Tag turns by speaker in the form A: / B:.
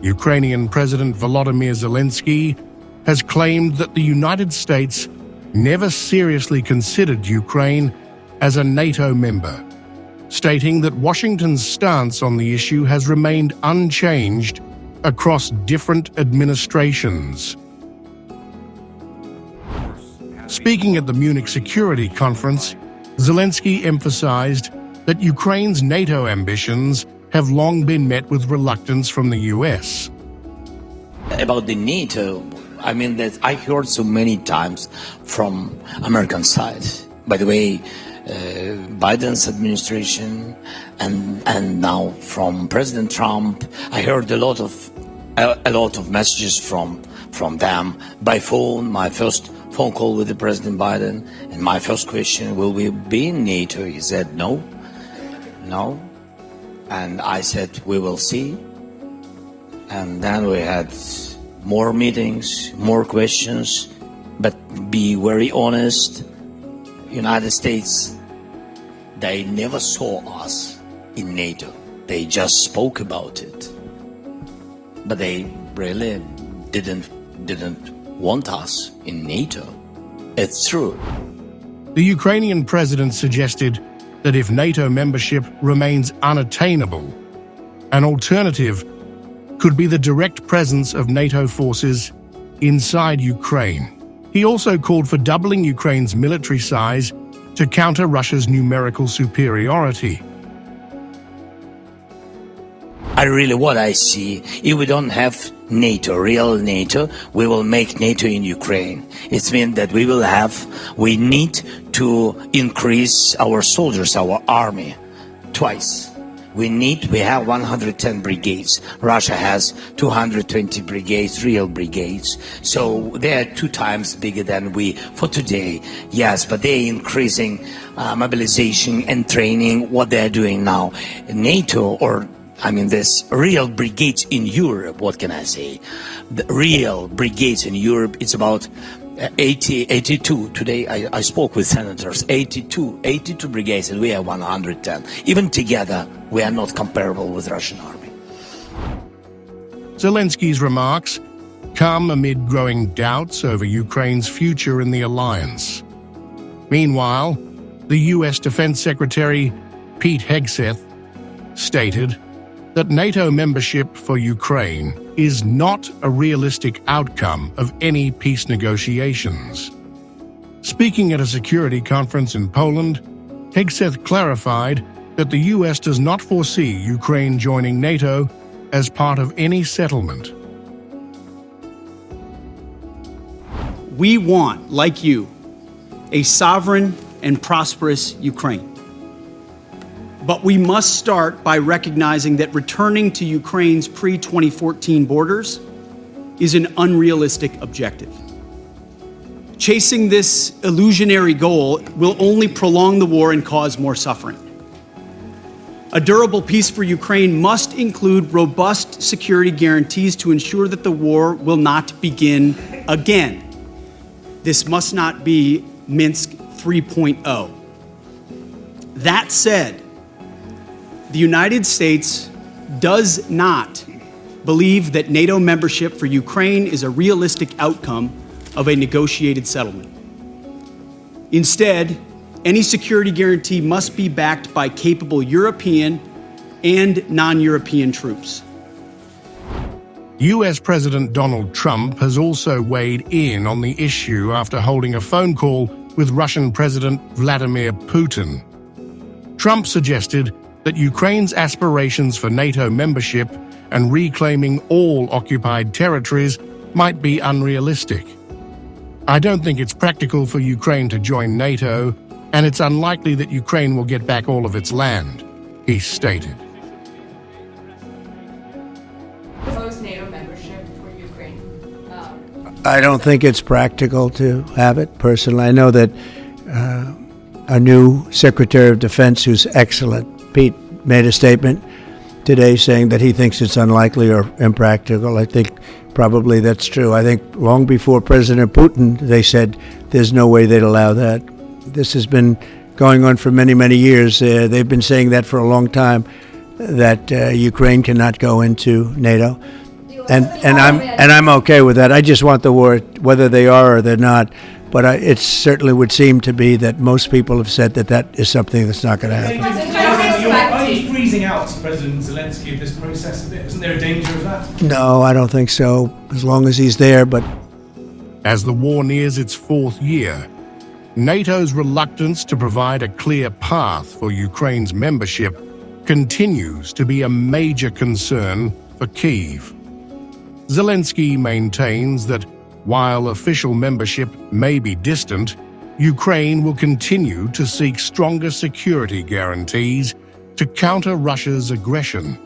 A: Ukrainian President Volodymyr Zelensky has claimed that the United States never seriously considered Ukraine as a NATO member, stating that Washington's stance on the issue has remained unchanged across different administrations. Speaking at the Munich Security Conference, Zelensky emphasized that Ukraine's NATO ambitions have long been met with reluctance from the US.
B: About the NATO, I mean, that I heard so many times from American side. By the way, Biden's administration and now from President Trump, I heard a lot of messages from them by phone. My first phone call with the President Biden, and my first question, will we be in NATO? He said no. And I said, we will see. And then we had more meetings, more questions, but be very honest, United States, they never saw us in NATO. They just spoke about it. But they really didn't want us in NATO. It's true.
A: The Ukrainian president suggested that if NATO membership remains unattainable, an alternative could be the direct presence of NATO forces inside Ukraine. He also called for doubling Ukraine's military size to counter Russia's numerical superiority.
B: What I see, if we don't have NATO, real NATO, we will make NATO in Ukraine. It means that we need to increase our soldiers, our army, twice. We have 110 brigades. Russia has 220 brigades, real brigades. So they are 2 times bigger than we for today. Yes, but they're increasing mobilization and training, what they're doing now. NATO, this real brigades in Europe, what can I say? The real brigades in Europe, it's about 82. Today I spoke with senators, 82 brigades, and we have 110. Even together, we are not comparable with Russian army.
A: Zelensky's remarks come amid growing doubts over Ukraine's future in the alliance. Meanwhile, the US Defense Secretary Pete Hegseth stated that NATO membership for Ukraine is not a realistic outcome of any peace negotiations. Speaking at a security conference in Poland, Hegseth clarified that the US does not foresee Ukraine joining NATO as part of any settlement.
C: We want, like you, a sovereign and prosperous Ukraine. But we must start by recognizing that returning to Ukraine's pre-2014 borders is an unrealistic objective. Chasing this illusionary goal will only prolong the war and cause more suffering. A durable peace for Ukraine must include robust security guarantees to ensure that the war will not begin again. This must not be Minsk 3.0. That said, the United States does not believe that NATO membership for Ukraine is a realistic outcome of a negotiated settlement. Instead, any security guarantee must be backed by capable European and non-European troops.
A: US President Donald Trump has also weighed in on the issue after holding a phone call with Russian President Vladimir Putin. Trump suggested that Ukraine's aspirations for NATO membership and reclaiming all occupied territories might be unrealistic. I don't think it's practical for Ukraine to join NATO, and it's unlikely that Ukraine will get back all of its land, he stated.
D: Propose NATO membership for Ukraine?
E: I don't think it's practical to have it, personally. I know that our new Secretary of Defense, who's excellent, Pete, made a statement today saying that he thinks it's unlikely or impractical. I think probably that's true. I think long before President Putin, they said there's no way they'd allow that. This has been going on for many, many years. They've been saying that for a long time, that Ukraine cannot go into NATO. I'm okay with that. I just want the war, whether they are or they're not. But it certainly would seem to be that most people have said that is something that's not going to happen.
F: Are you freezing out President Zelensky of this process a bit? Isn't there a danger of that?
E: No, I don't think so, as long as he's there. But
A: As the war nears its fourth year, NATO's reluctance to provide a clear path for Ukraine's membership continues to be a major concern for Kyiv. Zelensky maintains that while official membership may be distant, Ukraine will continue to seek stronger security guarantees to counter Russia's aggression.